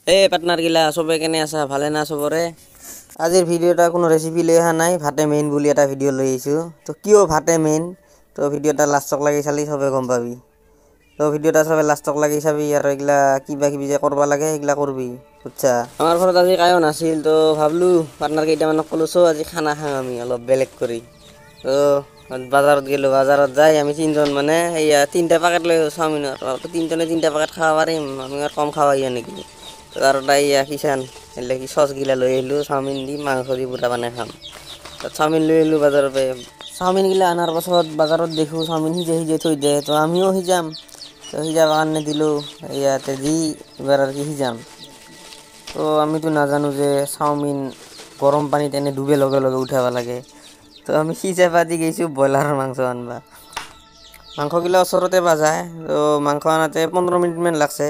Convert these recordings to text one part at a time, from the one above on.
partner গিলা সবে কেনে আসা ভালে না সবরে আজির ভিডিওটা কোনো রেসিপি লৈ অহা নাই ভাতে মেইন বুলি এটা ভিডিও লৈ আইছো তো কিয় ভাতে মেইন তো ভিডিওটা লাষ্টক লাগি চালি সবে গম পাবি তো ভিডিওটা সবে লাষ্টক লাগি চাবি আৰু এগলা কিবা কিবি যে কৰবা লাগে এগলা কৰবি বুঝছা আমাৰ ঘৰত আজি কায়ো নাছিল তো ভাবলু পার্টনার কেইটামানক কলো সো আজি খানা খাং আমি অলপ বেলেগ করি তো বাজারত গেলো বাজারত যাই আমি তিনজন মানে এইয়া তিনটা প্যাকেট লৈ চাওমিনৰ তো তিনজনে তিনটা প্যাকেট খাওয়া পাৰিম আমি আৰ কম খাওয়াইয়া নেকি তো আৰু তাই কিষান এলে কি সস গিলা লৈ আহিলোঁ চাওমিন দি মাংস দি পুৰা বনাই খাম তাত চাওমিন লৈ আহিলোঁ বাজাৰৰ পৰা চাওমিন গিলা আনাৰ পাছত বাজাৰত দেখোঁ চাওমিন সিজে সিজে থৈ দিয়ে তো আমিও সিজাম তো সিজাব কাৰণে দিলোঁ ইয়াতে দি এবাৰ আৰু কি সিজাম তো আমিতো নাজানো যে চাওমিন গৰম পানীত এনে ডুবে লগে লগে উঠাব লাগে তো আমি সিজাবা দি গৈছোঁ ব্ৰইলাৰৰ মাংস আনবা মাংসগিলা ওচৰতে বাজায় তো মাংস আনাতে 15 মিনিটমান লাগছে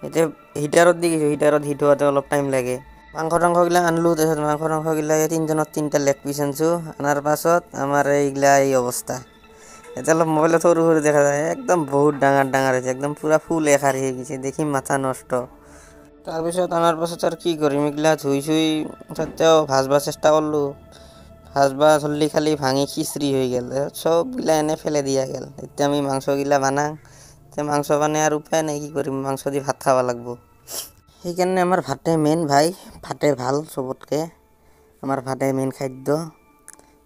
এতিয়া হিটাৰত দি গৈছোঁ হিটাৰত হিট হোৱাতে অলপ টাইম লাগে মাংসগিলা আনলোঁ তাৰপিছত মাংসগিলা তিনজনত তিনটা লেগ পিচ আনছোঁ আনাৰ পাছত আমাৰ এইগিলা এই অৱস্থা এতিয়া অলপ মোবাইলত সৰু সৰু দেখা যায় একদম বহুত ডাঙৰ ডাঙৰ হৈছে একদম পুৰা ফুল এখাৰি হৈ গৈছে দেখি মাথা নষ্ট তাৰপিছত আনাৰ পাছত আৰু কি কৰিম এইগিলা ধুই চুই তাতেও ভাজবা চেষ্টা কৰিলোঁ ভাজবা চল্লি খালি ভাঙি খিচৰি হৈ গ'ল চবগিলা এনে ফেলে দিয়া গ'ল এতিয়া আমি মাংসগিলা বানাং এতিয়া মাংস বানাই আৰু উপায় নাই কি কৰিম মাংস দি ভাত খাব লাগিব সেইকাৰণে আমাৰ ভাতে মেইন ভাই ভাতে ভাল চবতকৈ আমাৰ ভাতে মেইন খাদ্য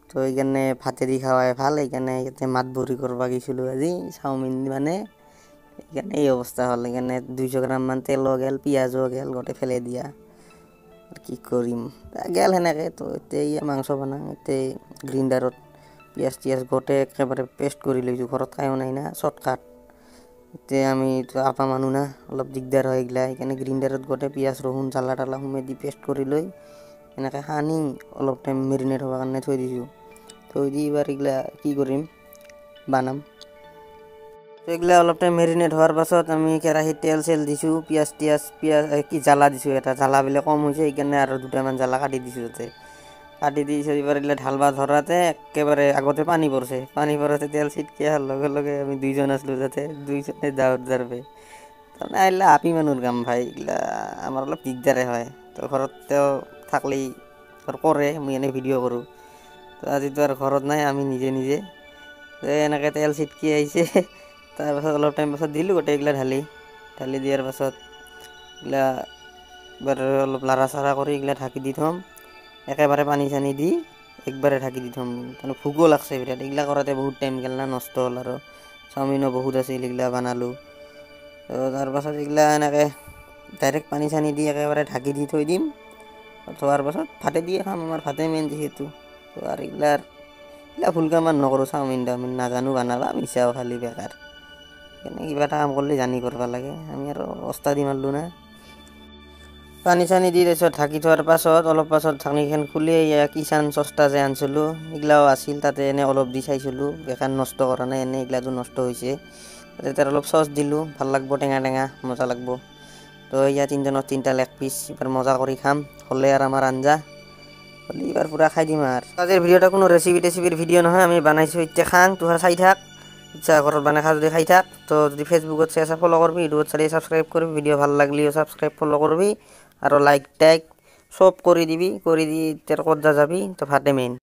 তো সেইকাৰণে ভাতে দি খাৱাই ভাল সেইকাৰণে ইয়াতে মাত বৰি কৰিব গৈছিলোঁ আজি চাওমিন মানে সেইকাৰণে এই অৱস্থা হ'ল সেইকাৰণে 200 গ্ৰামমান তেলো গেল পিঁয়াজো গেল গোটেই ফেলে দিয়া কি কৰিম গেল সেনেকৈ তো এতিয়া মাংস বনাওঁ এতিয়া গ্ৰিণ্ডাৰত পিঁয়াজ টিয়াজ গোটেই একেবাৰে পেষ্ট কৰি লৈছোঁ ঘৰত খায়ো নাই না শ্বৰ্টকাট এতিয়া আমি আপা মানুহ না অলপ দিগদাৰ হয় এইগিলা সেইকাৰণে গ্ৰিণ্ডাৰত গোটেই পিঁয়াজ ৰহুন জ্বালা তালা সোমাই দি পেষ্ট কৰি লৈ এনেকৈ সানি অলপ টাইম মেৰিনেট হ'বৰ কাৰণে থৈ দিছোঁ থৈ দি এবাৰ এইগিলা কি কৰিম বানাম তো এইগিলা অলপ টাইম মেৰিনেট হোৱাৰ পাছত আমি কেৰাহীত তেল চেল দিছোঁ পিঁয়াজ কি জ্বালা দিছোঁ এটা জ্বালা বোলে কম হৈছে সেইকাৰণে আৰু দুটামান জ্বালা কাটি দিছোঁ তাতে কাটি দিছোঁ এইবাৰ এইগিলা ঢালবা ধৰাতে একেবাৰে আগতে পানী পৰোঁতে তেল ছিটকি অহাৰ লগে লগে আমি দুইজন আছিলোঁ তাতে দুইজনে দাউত জাৰবে তাৰমানে এইগিলা আপি মানুহৰ কাম ভাই এইগিলা আমাৰ অলপ দিগদাৰে হয় তো ঘৰত তেওঁ থাকলেই কৰে মই এনেই ভিডিঅ' কৰোঁ তো আজিতো আৰু ঘৰত নাই আমি নিজে নিজে এনেকৈ তেল ছিটকি আহিছে তাৰপাছত অলপ টাইম পাছত দিলোঁ গোটেইগিলা ঢালি দিয়াৰ পাছত এইগিলা এবাৰ অলপ লাৰা চাৰা কৰি এইগিলা ঢাকি দি থ'ম একেবাৰে পানী চানী দি একবাৰে ঢাকি দি থ'ম তাৰমানে ভোকো লাগছে বিৰাট এইগিলা কৰাতে বহুত টাইম গ'ল না নষ্ট হ'ল আৰু চাওমিনো বহুত আছিল এইগিলা বনালোঁ তো তাৰপাছত এইগিলা এনেকৈ ডাইৰেক্ট পানী চানী দি একেবাৰে ঢাকি দি থৈ দিম থোৱাৰ পাছত ভাতে দিয়ে খাম আমাৰ ভাতে মেইন যিহেতু তো আৰু এইগিলা ভুল কাম নকৰোঁ চাওমিন টাওমিন নাজানো বনাবা মিছাও খালি বেকাৰ সেইকাৰণে কিবা এটা কাম কৰিলে জানি কৰিব লাগে আমি আৰু ওস্তাদি মাৰিলোঁ না পানী চানী দি তাৰপিছত ঢাকি থোৱাৰ পাছত অলপ পাছত ঢাকনিখন খুলি কিষান চষ্টা যে আনিছিলোঁ এইগিলাও আছিল তাতে এনে অলপ দি চাইছিলোঁ বেকাৰ নষ্ট কৰা নাই এনে এইগিলাটো নষ্ট হৈছে তাতে অলপ চচ দিলোঁ ভাল লাগব টেঙা টেঙা মজা লাগব তো তিনজনৰ তিনটা লেগ পিচ এবাৰ মজা কৰি খাম হ'লে আৰু আমাৰ আঞ্জা হ'লে এবাৰ পূৰা খাই দিম আৰু আজিৰ ভিডিঅ'টা কোনো ৰেচিপিৰ ভিডিঅ' নহয় আমি বনাইছোঁ এতিয়া খাং তোহাৰ চাই থাক ইচ্ছা ঘৰত বনাই খা যদি খাই থাক তো যদি ফেচবুকত চাই ফ'ল' কৰিবি ইউটিউবত চাই ছাবস্ক্ৰাইব কৰিবি ভিডিঅ' ভাল লাগলিও ছাবস্ক্ৰাইব ফ'ল' কৰিবি আৰু লাইক টাইক চব কৰি দিবি কৰি দি এতিয়া ক'ত যাবি তো ভাতে মেইন